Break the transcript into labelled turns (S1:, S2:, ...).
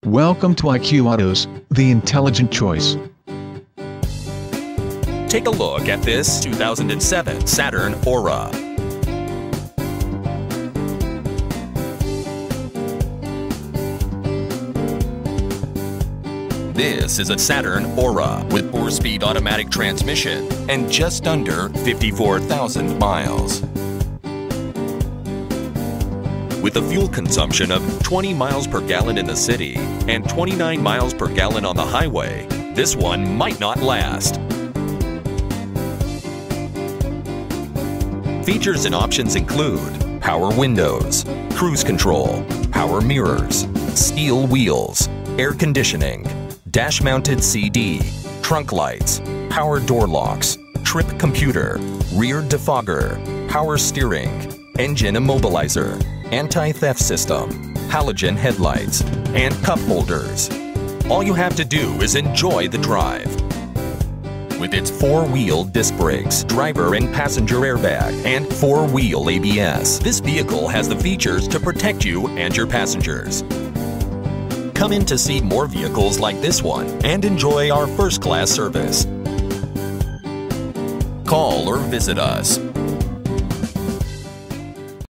S1: Welcome to IQ Autos, the intelligent choice.
S2: Take a look at this 2007 Saturn Aura. This is a Saturn Aura with 4-speed automatic transmission and just under 54,000 miles. With a fuel consumption of 20 miles per gallon in the city and 29 miles per gallon on the highway, this one might not last. Features and options include power windows, cruise control, power mirrors, steel wheels, air conditioning, dash-mounted CD, trunk lights, power door locks, trip computer, rear defogger, power steering, engine immobilizer, anti-theft system, halogen headlights, and cup holders. All you have to do is enjoy the drive. With its 4-wheel disc brakes, driver and passenger airbag, and 4-wheel ABS, this vehicle has the features to protect you and your passengers. Come in to see more vehicles like this one and enjoy our first-class service. Call or visit us